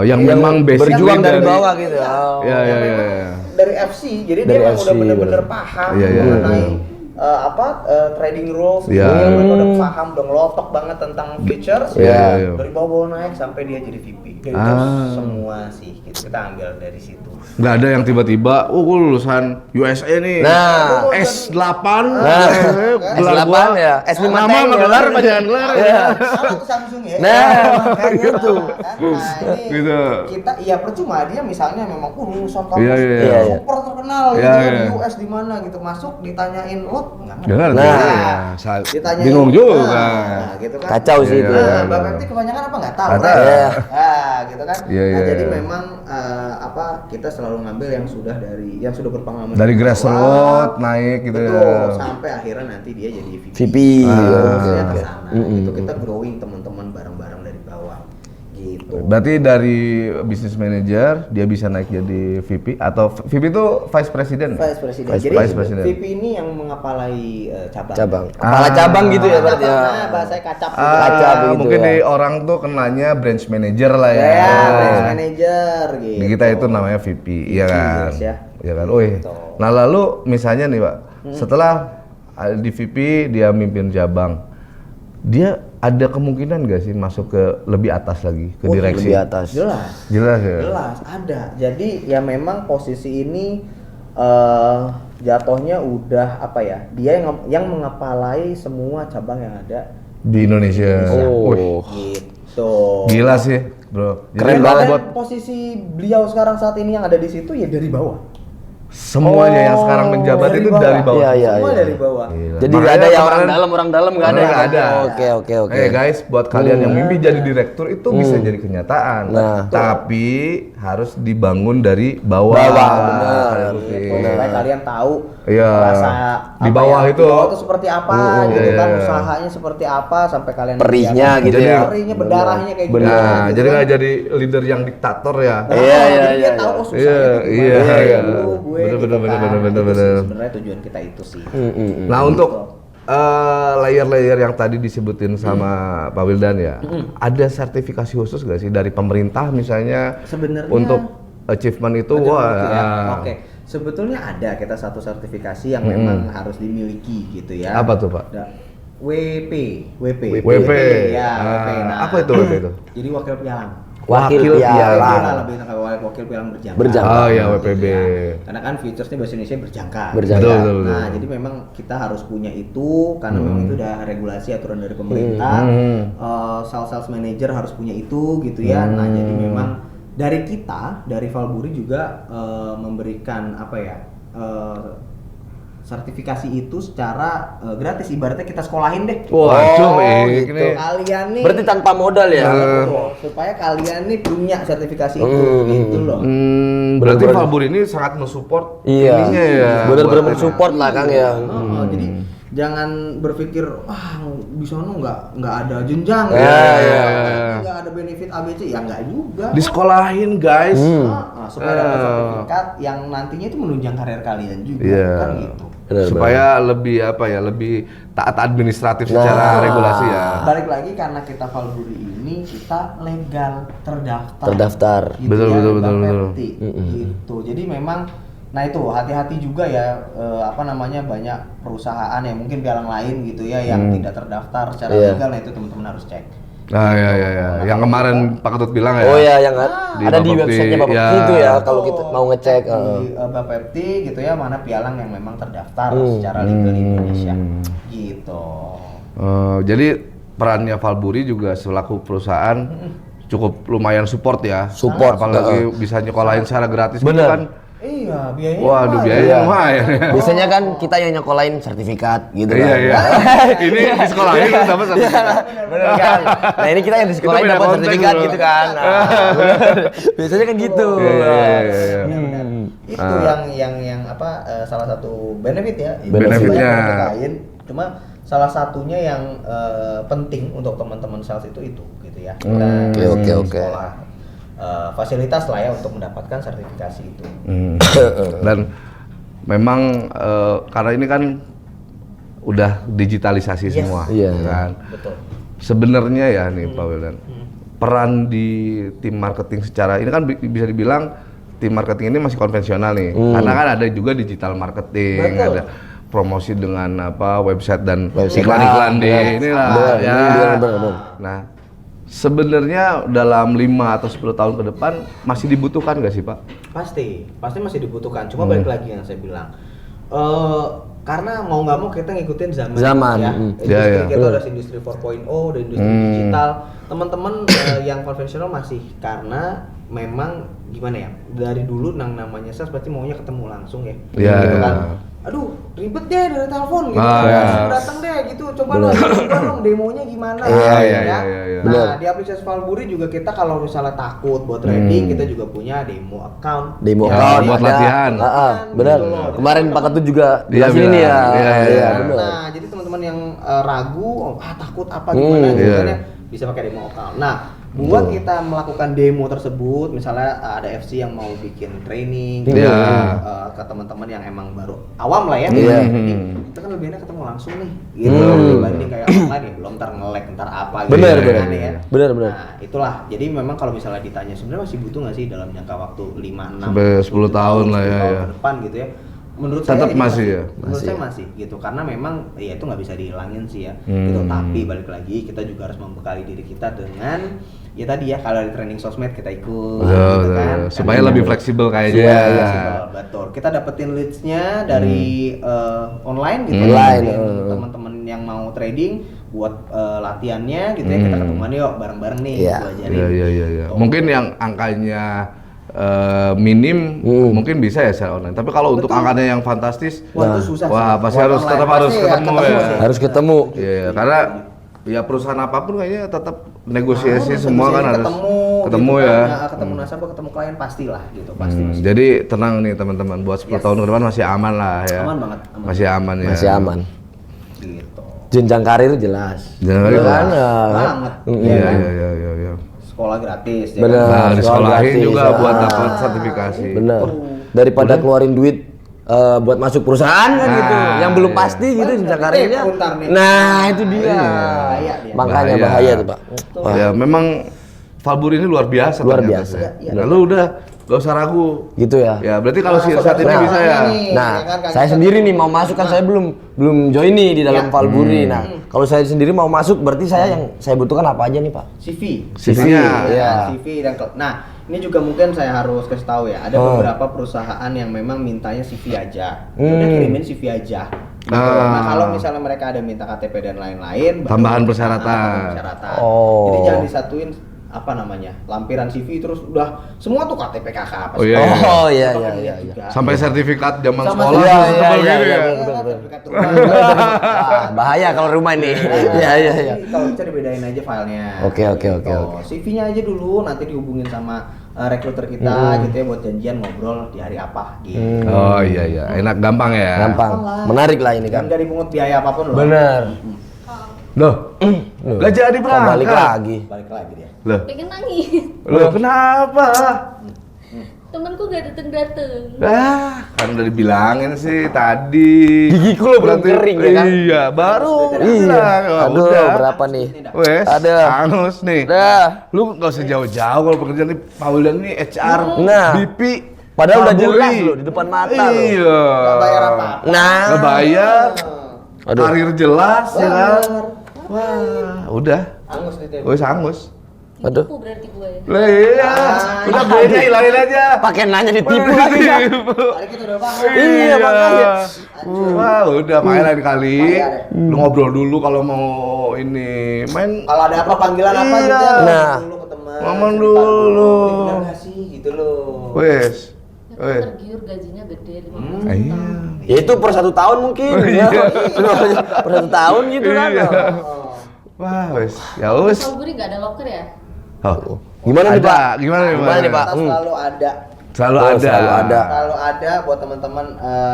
Yang memang basic berjuang dari bawah gitu. Oh. Iya, Yang iya, memang iya. dari FC, jadi Dari dia memang FC, udah bener-bener bener. paham Iya, iya, mengenai iya. trading rules, Iya. dia udah paham, udah ngelotok banget tentang features. Iya, iya. Dari bawah naik sampai dia jadi VP. Dan itu Ah. semua sih kita ambil dari situ. Nggak ada yang tiba-tiba, gue lulusan USA nih. Nah. S8. Nah, S8 ya, S5 Nama tank sama ya. gelar apa jangan gelar ya? Iya. Sama tuh Samsung ya. Nah, kayak gitu. Kan? Nah, ini Gitu. kita iya percuma dia misalnya memang lulusan kampus Iya, iya, iya. super terkenal Iya, gitu kan, iya. di US di mana gitu, masuk ditanyain lo nggak ngerti. Jangan. Nah, Ditanyain, bingung juga. nah, gitu kan. Kacau sih itu. Iya, Nah, iya, Mbak iya. Pepti kebanyakan apa nggak tahu Nggak kan? tahu. Iya. Nah, gitu kan. Iya, Nah, iya, jadi iya. memang kita selalu ngambil yang sudah berpengalaman Dari di bawah. grassroots naik gitu Betul, ya. sampai akhirnya nanti dia jadi VP. VP. Fokusnya ke Oke. sana. Mm-mm. Itu kita growing teman-teman bareng-bareng dari bawah. Gitu. Berarti dari business manager dia bisa naik jadi VP atau VP itu vice president? Vice President. Vice Jadi President. VP ini yang mengapalai cabang. Cabang. Kepala cabang gitu ya berarti ya. Nah, bahasa kacap. Kaca begitu mungkin ya. di orang tuh kenanya branch manager lah ya. Ya, branch manager gitu. Di kita itu namanya VP, iya kan? yes, ya. Iya kan? Wih. Gitu. Nah, lalu misalnya nih, Pak, setelah di VP dia mimpin cabang, dia ada kemungkinan nggak sih masuk ke lebih atas lagi ke Oh, direksi? Lebih atas. Jelas. Jelas ya. Jelas ada. Jadi ya memang posisi ini jatuhnya udah apa ya? Dia yang mengepalai semua cabang yang ada. Di Indonesia. Oh. Wih, Gitu. gila sih, Bro. Keren Jadi banget. buat Posisi beliau sekarang saat ini yang ada di situ ya dari bawah. semuanya yang sekarang menjabat itu dari bawah. Iya, iya, Semua iya. dari bawah. Gila. Jadi nggak Makanya ada yang kemarin- orang dalam nggak ada. Nggak ada. Oke, oke, oke. Guys, buat kalian yang mimpi jadi direktur itu bisa jadi kenyataan. Nah. Tapi harus dibangun dari bawah. Bawah, benar. Kalian mesti. Supaya kalian tahu Iya. rasa Di apa bawah ya, itu. di bawah itu seperti apa gitu iya, kan, iya. usahanya seperti apa sampai kalian Perihnya lihat. gitu ya. Perihnya, berdarahnya kayak Benar. gimana. Nah, gitu jadi kan. nggak jadi leader yang diktator ya. Nah, Iya, jadi iya, dia iya, tahu iya. oh susahnya Iya, itu iya, gimana, iya. lu, gue, Bener, gitu bener, kan. bener, bener, Itu bener. sih sebenarnya tujuan kita itu sih. Nah, untuk layer-layer yang tadi disebutin sama Pak Wildan ya, ada sertifikasi khusus nggak sih dari pemerintah misalnya Sebenarnya untuk achievement itu? Gitu Wah, ya. Oke, sebetulnya ada kita satu sertifikasi yang memang harus dimiliki gitu ya. Apa tuh, Pak? Ada WP. WP. Ya, WP. Nah, Apa itu WP itu? jadi wakil pialang. Wakil pialang. Lebih enak wakil pialang berjangka. Berjangka. Oh iya, Gitu WPB. ya. Karena kan featuresnya bahasa Indonesia berjangka. Berjangka. Betul, betul, betul. Nah, jadi memang kita harus punya itu karena memang itu udah regulasi aturan dari pemerintah. Sales manager harus punya itu gitu ya. Nah, jadi memang dari kita, dari Valburi juga memberikan apa ya, sertifikasi itu secara gratis, ibaratnya kita sekolahin deh. Waduh, gitu. ini Kalian nih Berarti tanpa modal ya? betul, supaya kalian nih punya sertifikasi itu gitu loh. berarti Bener-bener. Valburi ini sangat mensupport Iya. ininya ya. Bener-bener buat- mensupport lah Kang ya. Jadi jangan berpikir di sana nggak ada jenjang, iya. nggak ada benefit ABC, ya nggak juga. Disekolahin guys. Supaya dapat sertifikat yang nantinya itu menunjang karir kalian juga, Iya. kan gitu. Bener, Supaya lebih apa ya, lebih taat administratif secara regulasi ya. Balik lagi karena kita Valburi ini kita legal terdaftar. Terdaftar. Gitu Betul, ya, betul, di betul, betul. Bapepti, gitu. Jadi memang nah itu hati-hati juga ya, apa namanya, banyak perusahaan yang mungkin pialang lain gitu ya yang tidak terdaftar secara Iya. legal, nah itu teman-teman harus cek. Nah, ya. Yang kemarin Pak Ketut bilang ya. Oh ya, yang Di ada di Bapepti, websitenya Bapak ya. itu ya kalau kita mau ngecek. Di Bapepti gitu ya, mana pialang yang memang terdaftar secara legal di Indonesia gitu. Jadi perannya Valburi juga selaku perusahaan cukup lumayan support ya. Support, apalagi bisa nyekolahin secara gratis gitu Bener. kan. Iya, biayanya Waduh, lumayan. biayanya lumayan ya. Biasanya kan kita yang nyekolahin sertifikat gitu Iya, kan. iya. Ini di sekolahin terus dapat sertifikat. Bener kan? Nah ini kita yang di sekolahin beda dapat konteks sertifikat bro. gitu kan. Nah, bener. Biasanya kan gitu. Iya. Itu yang apa, salah satu benefit ya. Benefitnya. Banyak benefit lain, cuma salah satunya yang penting untuk teman-teman sales itu gitu ya. Kita Oke. sekolah fasilitas lah ya untuk mendapatkan sertifikasi itu. Dan memang karena ini kan udah digitalisasi Yes. semua, Iya. kan. Betul. Sebenarnya ya nih Pak Wildan, peran di tim marketing secara ini kan bisa dibilang tim marketing ini masih konvensional nih, karena kan ada juga digital marketing, Betul. ada promosi dengan apa website dan Website. iklan-iklan di Benar. inilah Benar, ya. benar. Nah, sebenarnya dalam 5 atau 10 tahun ke depan masih dibutuhkan nggak sih Pak? Pasti masih dibutuhkan. Cuma balik lagi yang saya bilang, karena mau nggak mau kita ngikutin zaman. Zaman, Ya. Ya, Industri ya. kita udah industri 4.0, udah industri digital. Teman-teman yang konvensional masih, karena memang gimana ya? Dari dulu namanya sales pasti maunya ketemu langsung ya. Iya, Gitu iya. kan. Aduh, ribet deh dari telepon gitu. Ah, kan. iya. Langsung datang deh gitu. Coba dong demonya gimana. Iya, gitu iya, ya. iya. Nah, Benar. di aplikasi Valburi juga kita kalau misalnya takut buat trading, kita juga punya demo account. Demo Ya, account buat ada. latihan. Benar. Gitu loh. Kemarin Pak Ketut juga Iya, jelasin ini ya. bilang. Iya. benar. Nah, jadi teman-teman yang ragu, takut apa gimana gitu Iya. kan ya, bisa pakai demo account. Nah, buat kita melakukan demo tersebut, misalnya ada FC yang mau bikin training gitu, Iya. ke teman-teman yang emang baru awam lah ya, Iya. training, kita kan lebih enak ketemu langsung nih, gitu dibanding kayak online ya, belum ntar nge-lag ntar apa gitu. Benar, kan benar. ya. Benar. Nah, itulah. Jadi memang kalau misalnya ditanya sebenarnya masih butuh nggak sih dalam jangka waktu 5, 6 Sampai 10 tahun lah ya, 10 tahun ya. ke depan gitu ya. Menurut Tetap saya ini masih ya? Menurut Masih saya ya. masih gitu, karena memang ya itu nggak bisa dihilangin sih ya. Gitu. Tapi balik lagi kita juga harus membekali diri kita dengan ya tadi ya, kalau di training sosmed kita ikut Betul, gitu kan. betul. Supaya Karena lebih fleksibel kayaknya. Iya, Iya, betul. Kita dapetin leads-nya dari online gitu. Online, Dapetin teman-teman yang mau trading buat latihannya gitu ya, kita ketemuan yuk bareng-bareng nih, Iya. gua ajarin. Iya. Gitu. Mungkin yang angkanya minim mungkin bisa ya secara online. Tapi kalau untuk angkanya yang fantastis, Wah, itu susah wah sih. pasti Buat harus online tetap pasti harus ya, ketemu ya. sih. Harus ketemu. Iya, karena ya perusahaan apapun kayaknya tetap negosiasi Harus semua kan harus ketemu gitu ya. kan. Nah, ketemu nasabah, ketemu klien pastilah gitu, pasti. Jadi tenang nih teman-teman, buat 10 tahun ke depan masih aman lah ya. Aman banget, aman. Masih aman ya. Masih aman. Gitu. Jenjang karir jelas. Jenjang karir Iya kan? jelas. Banget. Iya, kan? iya. Sekolah gratis ya. Bener. kan? Nah, di sekolah sekolahin gratis, juga ya. buat dapat sertifikasi. Bener. Daripada keluarin duit buat masuk perusahaan kan Nah, gitu, yang belum iya. pasti gitu jenjang karirnya. Ntar nih. Nah itu dia. Bahaya dia. Makanya Bahaya. bahaya tuh Pak. Wah, Ya memang Valburi ini luar biasa. Luar ternyata. biasa. Iya. Nah, lu udah gak usah ragu. gitu ya. Ya berarti kalau Nah, saat ini sobat-sobat bisa ya. nih. Nah, ya kan, Kang saya Isan? sendiri nih mau masuk kan saya belum join nih di dalam Ya. Valburi. Nah, kalau saya sendiri mau masuk berarti saya yang saya butuhkan apa aja nih Pak? CV. CV-nya. Iya. CV dan nah, ini juga mungkin saya harus kasih tahu ya, ada beberapa perusahaan yang memang mintanya CV aja. Udah kirimin CV aja. Gitu. Nah, kalau misalnya mereka ada minta KTP dan lain-lain, baru Tambahan kita- persyaratan. persyaratan. Oh. Jadi jangan disatuin apa namanya lampiran CV terus udah semua tuh KTP KK apa Oh, iya, iya. Oh, iya, Kita iya, kan iya, lihat iya. juga. Sampai sertifikat zaman Sama sekolah iya, tuh iya, tebel iya, gitu iya, ya. betul. Sertifikat rumah. Ah, bahaya kalau rumah nih. Iya, iya, iya. Jadi kalau bisa dibedain aja filenya. Oke, oke, Gitu. oke, oke. CV-nya aja dulu, nanti dihubungin sama rekruter kita gitu ya buat janjian ngobrol di hari apa gitu. Oh iya iya, enak gampang ya. Gampang. Menarik lah ini Dan kan. nggak dipungut biaya apapun loh. Bener. Loh, gak jadi Kok berangkat. balik lagi. Balik lagi dia. Loh, Pengen nangis. loh kenapa? Temenku gak dateng-dateng. Kan udah dibilangin sih tadi. Gigiku lo belum Berarti- kering ya kan? Iya, baru Iya. bilang. Wah, Aduh, udah. berapa nih? Wes, Ada. angus nih. Dah. Lu gak usah jauh-jauh kalau pekerjaan nih, Pak Wildan nih HR, Nah. BP. Padahal udah Faburi. jelas loh di depan mata loh. Iya. Nggak bayar apa-apa. Nah. Nggak bayar. Aduh. Karir jelas ya kan. Bener. Wah, udah. Angus nih Tem. Wes angus. Aduh. Tipu berarti gue ya. Lah iya. Udah gue aja hilangin aja. Pakai nanya ditipu lagi kan? Tadi kita udah bahas. Iya, makanya. Wah, udah main lain kali. Main deh. Lu ngobrol dulu kalau mau ini main. Kalau ada apa panggilan apa Iya. gitu ya, Nah. dulu ke teman. Ngomong cerita dulu. Ini bener nggak sih gitu loh. Wes. Wes. Tergiur gajinya gede 15 Iya. juta. Ya itu per 1 tahun mungkin. Ya. Per 1 tahun gitu kan. Iya. Oh. Wah, wes. Ya wes. Falguri gak ada locker ya? Oh. Gimana nih, Ada. Pak? Gimana nih, Gimana nih, Pak? Kita selalu ada. Selalu Oh, ada. selalu ada. Kalau ada buat teman-teman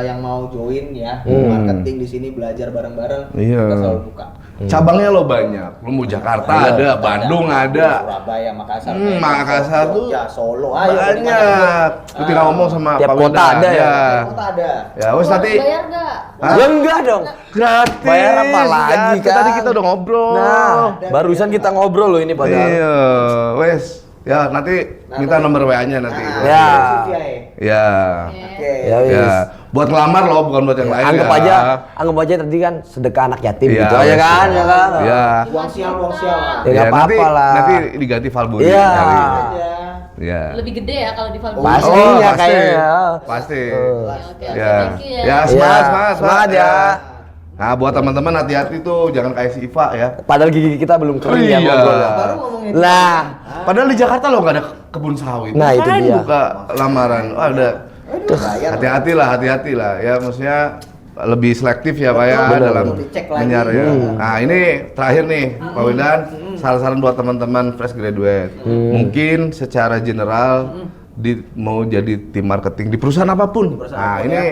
yang mau join ya marketing di sini belajar bareng-bareng, Iya. kita selalu buka. Cabangnya lo banyak. Lu mau Jakarta ada, Bandung ada. Surabaya, Makassar, Makassar tuh Jogja, Solo, ayo dari mana banyak. dulu. Lu tinggal ngomong sama Tiap Pak kota Wildan. ada ya? Tiap kota ada. Ya, wes Gua nanti harus bayar gak? Hah? Ya enggak dong. gratis. Bayar apa lagi, Gratis. Tadi Kang? kita udah ngobrol. Nah, barusan kita ngobrol loh ini padahal. Iya, wes. Ya, nanti minta nomor WA-nya nanti. Ya. Ya. Oke. Ya wis. Ya. Buat ngelamar loh, bukan buat yang lain. Anggap ya. anggap aja tadi kan sedekah anak yatim Iya, gitu aja wes. kan, ya kan? Ya. Buang sial, buang sial. Ya nggak nanti, apa-apa lah. nanti diganti Falburi. Iya. kali. Aja. Ya. Lebih gede ya kalau di Falguri. Pastinya pasti. kayaknya. Pasti. Oke, Ya. thank you ya. Ya, semangat, Ya, semangat, semangat ya. Nah, buat teman-teman hati-hati tuh, jangan kayak si Iva ya. Padahal gigi kita belum kering ya Iya. ngobrol ya. Baru ngomongin Lah, Padahal di Jakarta loh nggak ada kebun sawit. Nah, itu Ngapain dia. buka lamaran. Oh, ada. bayar. Hati-hati lah. Ya, maksudnya lebih selektif ya Pak ya Betul, dalam betul. Dicek lagi. menyaring. Ya. Nah, ini terakhir nih Pak Wildan, saran-saran buat teman-teman fresh graduate. Mungkin secara general mau jadi tim marketing di perusahaan apapun. perusahaan Nah, apapun ini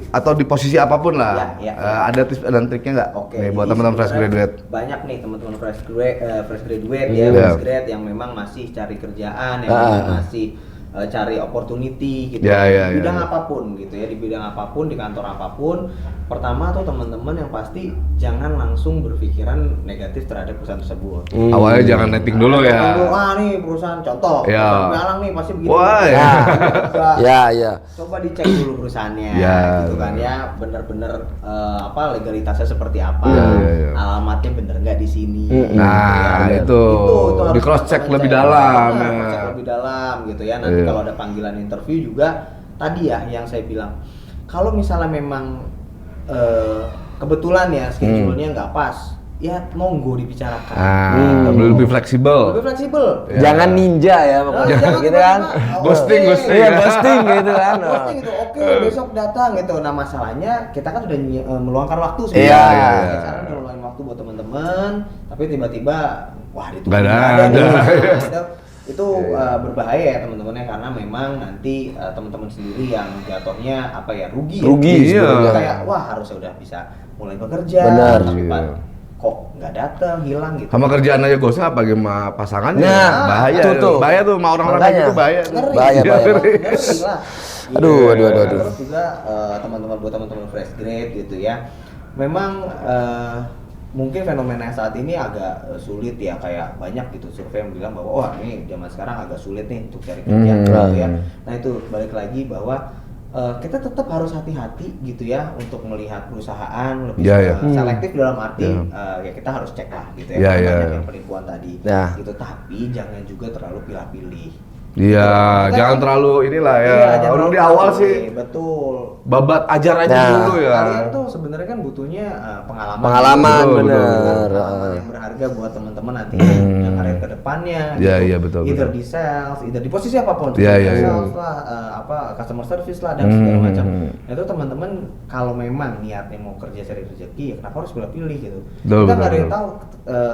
atau di posisi apapun lah. Ya, ya. Ada tips dan triknya nggak? Oke. Nih buat jadi teman-teman fresh sebenarnya graduate. Banyak nih teman-teman fresh graduate ya, Iya. fresh grad yang memang masih cari kerjaan, yang memang masih cari opportunity gitu. Ya, ya, di bidang ya. apapun gitu ya, di bidang apapun, di kantor apapun. Pertama tuh teman-teman yang pasti jangan langsung berpikiran negatif terhadap perusahaan tersebut. Awalnya jangan netting dulu ya. Tunggu, wah nih perusahaan contoh, Ya. perusahaan Pialang nih pasti begini. Wah, ya. Enggak. ya ya. Coba dicek dulu perusahaannya, Ya. gitu kan ya, bener-bener apa legalitasnya seperti apa, Ya, ya, ya. alamatnya bener nggak di sini. Nah, gitu ya. itu. harus Di cross check teman-teman lebih cek. dalam, Benar, ya. cross check lebih dalam gitu ya. Nanti Iya. kalau ada panggilan interview juga, tadi ya yang saya bilang, kalau misalnya memang kebetulan ya schedule-nya nggak pas, ya monggo dibicarakan. Lebih fleksibel. Lebih fleksibel. Ya. Jangan ninja ya pokoknya Jangan gitu kan. tiba-tiba, Ghosting, oke. ghosting. Iya, ghosting gitu kan. Posting gitu, oke besok datang gitu. Nah masalahnya kita kan udah meluangkan waktu Iya, iya, iya. Sekarang udah meluangkan waktu buat teman-teman, tapi tiba-tiba wah itu Nggak nggak ada. nih. Iya. Itu berbahaya ya teman-temannya, karena memang nanti teman-teman sendiri yang jatuhnya apa ya rugi. Rugi Iya. sebenarnya. Kayak wah harusnya udah bisa mulai bekerja, Benar. tapi Iya. kok nggak datang, hilang gitu. Sama kerjaan aja ghostnya apa sama pasangannya. Nah, bahaya. itu tuh. Bahaya tuh sama orang-orang kayak Makanya. gitu bahaya. Ngeri. Bahaya, Iya, bahaya. ngeri. Ngeri lah. Aduh, Iya. aduh, aduh, aduh. Terus juga teman-teman buat teman-teman fresh grade gitu ya. Memang mungkin fenomena saat ini agak sulit ya, kayak banyak gitu survei yang bilang bahwa wah ini zaman sekarang agak sulit nih untuk cari kerja gitu ya. Nah itu balik lagi bahwa kita tetap harus hati-hati gitu ya untuk melihat perusahaan lebih Ya, ya. selektif dalam arti Ya. ya kita harus cek lah gitu Ya, ya, ya, banyak ya. yang penipuan tadi Ya. gitu, tapi jangan juga terlalu pilih-pilih Iya, Kita jangan terlalu inilah ya. Iya, jangan Orang terlalu di awal tahu sih nih, betul. babat ajar aja Nah, dulu ya. Kalian tuh sebenarnya kan butuhnya pengalaman. Pengalaman Betul, bener. Pengalaman yang berharga buat teman-teman nanti yang karir ke depannya. Iya, iya, betul, Either betul. di sales, either di posisi apapun. Iya, iya, iya. Sales lah, customer service lah dan segala macam. Nah, itu teman-teman kalau memang niatnya mau kerja cari rezeki, ya kenapa harus pilih gitu? Betul, Kita nggak ada betul, yang tahu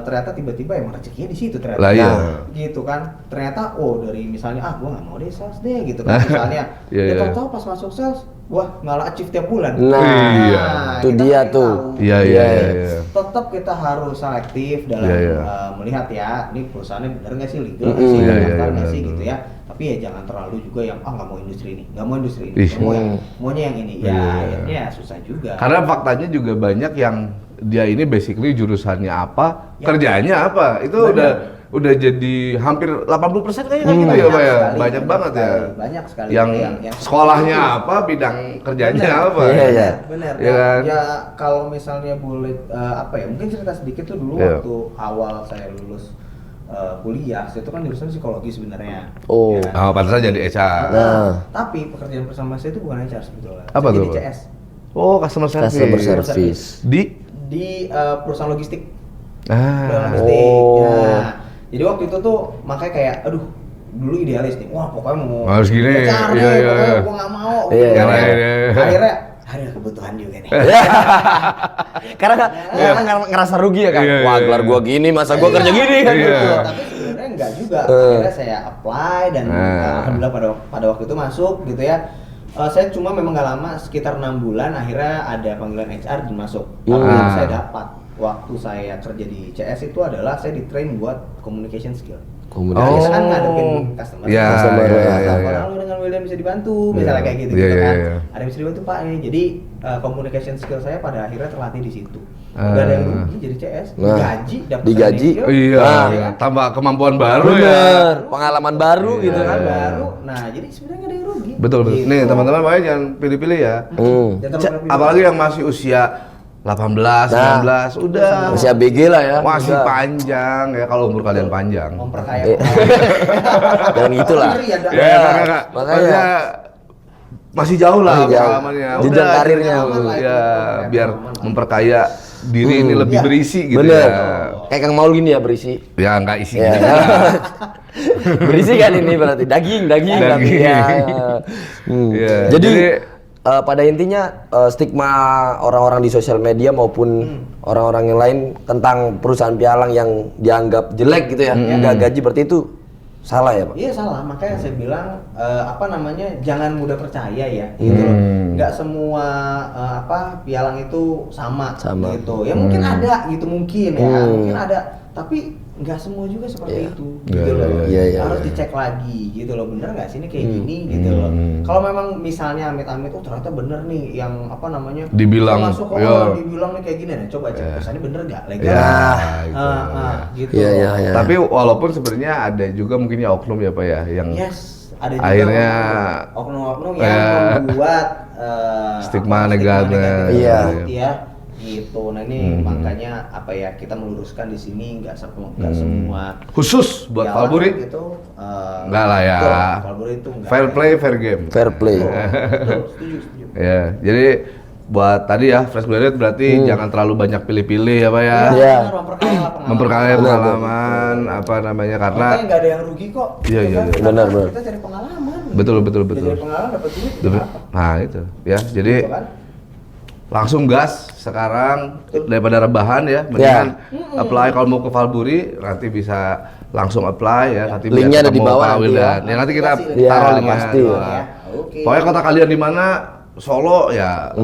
ternyata tiba-tiba emang rezekinya di situ ternyata. Lah, iya. Gitu kan. Ternyata dari misalnya gua nggak mau deh sales deh gitu kan misalnya. Iya, iya. Tahu pas masuk sales, wah malah achieve tiap bulan. Nah, Iya. itu kita dia nggak tuh. tahu. Iya, iya, iya. Tetap kita harus selektif dalam Iya, iya. melihat ya, ini perusahaannya benar nggak sih, legal nggak sih, Iya, iya, daftar iya, nggak sih betul. gitu ya. Tapi ya jangan terlalu juga yang nggak mau industri ini, nggak mau industri ini, Ih. nggak mau yang maunya yang ini. Ya Iya. akhirnya susah juga. Karena faktanya juga banyak yang dia ini basically jurusannya apa, Ya. kerjaannya apa. Itu Benar. udah jadi hampir 80% kayaknya kan gitu ya, Banyak Pak ya. sekali, Banyak banget ya. Banyak sekali Yang sekolahnya apa, bidang kerjanya Benar. apa. Iya, iya. Benar. Iya kan? Ya kalau misalnya boleh mungkin cerita sedikit tuh dulu Iya. waktu awal saya lulus kuliah, saya itu kan jurusan psikologi sebenarnya. Oh. Ya kan? Oh, pantesan jadi HR. Nah. Tapi pekerjaan pertama saya itu bukan HR sebetulnya. Apa Saya tuh, jadi Pak? CS Oh, customer service. Customer service. di perusahaan logistik. Ah. Logistik. Oh. Nah, jadi waktu itu tuh makanya kayak aduh dulu idealis nih, wah pokoknya mau Harus gini, HR iya, nih, iya, pokoknya iya. gua nggak mau. Iya, gitu iya, kan. iya. Akhirnya ada kebutuhan juga nih. Karena ngerasa rugi ya kan. Iya, Wah, iya, gelar iya. gua gini, masa gua kerja gini kan. Iya. gitu. Tapi sebenarnya enggak juga. Akhirnya saya apply dan alhamdulillah pada waktu itu masuk gitu ya. Saya cuma memang nggak lama, sekitar 6 bulan akhirnya ada panggilan HR dan masuk. Tapi yang saya dapat waktu saya kerja di CS itu adalah saya di-train buat communication skill. Komunikasi. Kita kan ngadepin customer. Iya, Customer, iya, ya. iya, iya. Lalu dengan William bisa dibantu, misalnya kayak gitu, Iya, gitu iya, kan. iya. Ada yang bisa dibantu Pak ini. Jadi communication skill saya pada akhirnya terlatih di situ. Ah. Gak ada yang rugi jadi CS, Nah, digaji, dapat digaji. training skill. Iya, Nah. iya. Tambah kemampuan baru ya. Bener, pengalaman baru Iya, gitu kan. iya. Baru. Nah, jadi sebenarnya gak ada yang rugi. Betul, betul. Gitu. Nih, teman-teman makanya jangan pilih-pilih ya. Hmm. Jangan terlalu pilih. Apalagi yang masih usia 18, 19, udah. Masih ABG lah ya. Masih Udah. panjang ya kalau umur kalian panjang. memperkaya. Jangan gitulah. Iri ada. Ya, enggak. makanya. Maksudnya masih jauh lah Masih jauh. pengalamannya. Jenjang Udah, karirnya. Aman lah itu, Ya, memperkaya biar pengalaman lah. memperkaya diri ini lebih Iya. berisi gitu Bener. ya. Kayak Kang Maul gini ya berisi. Ya enggak isi. Ya. Berisi kan ini berarti daging. Daging. Tapi ya. Hmm. Iya, Jadi, jadi- pada intinya stigma orang-orang di sosial media maupun orang-orang yang lain tentang perusahaan pialang yang dianggap jelek gitu ya, nggak gaji berarti itu salah ya Pak? Iya salah, makanya saya bilang jangan mudah percaya ya, gitu loh. Nggak semua pialang itu sama, Sama. gitu. Ya mungkin ada gitu mungkin ya, mungkin ada, tapi nggak semua juga seperti Iya. itu, Iya, gitu iya, loh. iya, iya, Harus iya. dicek lagi, gitu loh. Bener nggak sih ini kayak gini, gitu loh. Kalau memang misalnya amit-amit, ternyata bener nih yang Dibilang, masuk ya. dibilang nih kayak gini, nah coba cek perusahaannya bener nggak legal? Ya, Gitu. Iya, iya, iya. Tapi walaupun sebenarnya ada juga mungkin ya oknum ya Pak ya yang Yes, ada juga akhirnya oknum-oknum yang membuat stigma negatif. Iya. ya gitu. Nah ini makanya kita meluruskan di sini nggak semua khusus buat pialang Valburi. gitu. Enggak lah ya. Betul, Valburi itu enggak. Fair play, fair game. Fair play. Betul, setuju. Ya, jadi buat tadi ya fresh graduate berarti jangan terlalu banyak pilih-pilih ya Pak ya. Iya. Benar, memperkaya pengalaman. Memperkaya Benar, pengalaman apa namanya karena Makanya nggak ada yang rugi kok. Iya, gitu iya, kan. iya. Benar, benar. Kita cari pengalaman. betul. Kita cari pengalaman dapat duit. apa? Nah, itu ya. Jadi Gitu kan? langsung gas sekarang daripada rebahan ya, mendingan apply kalau mau ke Valburi nanti bisa langsung apply ya. Nanti biar Linknya ada di ketemu bawah Pak nanti Wildan. ya. Ya nanti kita Iya, taruh linknya. pasti. Nah, Ya, oke. Pokoknya kota kalian di mana? Solo ya.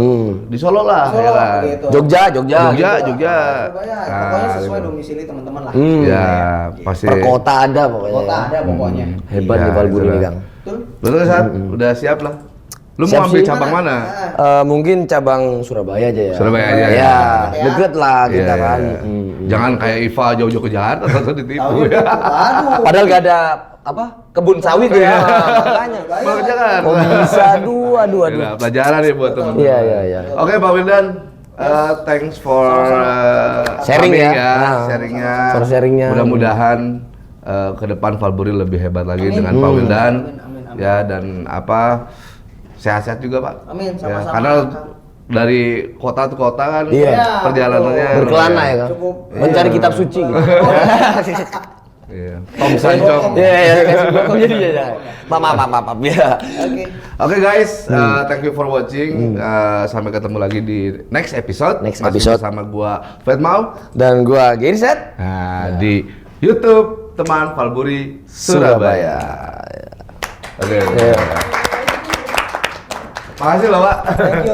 Di Solo lah Solo, ya kan. gitu. Jogja. Jogja. Surabaya. Nah, Pokoknya sesuai gitu. domisili teman-teman lah. Ya, Gitu. pasti. Per kota ada pokoknya. Kota ada pokoknya. Hebat Iya, nih Valburi itulah. nih Kang. Betul. Betul saat udah siap lah. Lu Siap mau ambil sih. cabang mana? Mungkin cabang Surabaya aja ya. Surabaya aja, Ya, ya. deket lah kita Iya, kan. iya. Jangan kayak Iva jauh-jauh ke Jakarta atau ditipu Tahu ya. Aduh. Padahal gak ada kebun sawit ya. Makanya. Mau ke Jakarta. Oh bisa, aduh. Udah, pelajaran ya buat teman-teman. Iya. Oke, Pak Wildan, thanks for Sharing coming ya. Nah, sharingnya. for sharingnya. Mudah-mudahan ke depan Valbury lebih hebat lagi Amin. dengan Pak Wildan. Amin. Ya, dan apa sehat-sehat juga Pak. Amin, Ya, sama-sama, karena Kang. dari kota ke kota kan Iya. perjalanannya Berkelana ya kan? Cukup. Mencari kitab suci gitu. Iya. Tom Sancong. Iya, iya, kasih bokong jadi ya. Maaf ya. Oke. Oke guys, thank you for watching. Sampai ketemu lagi di next episode. Next Masih episode. bersama gua Fatmau. Dan gua Girset Nah, di YouTube Teman Valbury Surabaya. Oke. Iya. Makasih loh, Pak.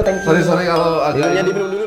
Thank you. Sorry kalau agak Minumnya diminum dulu.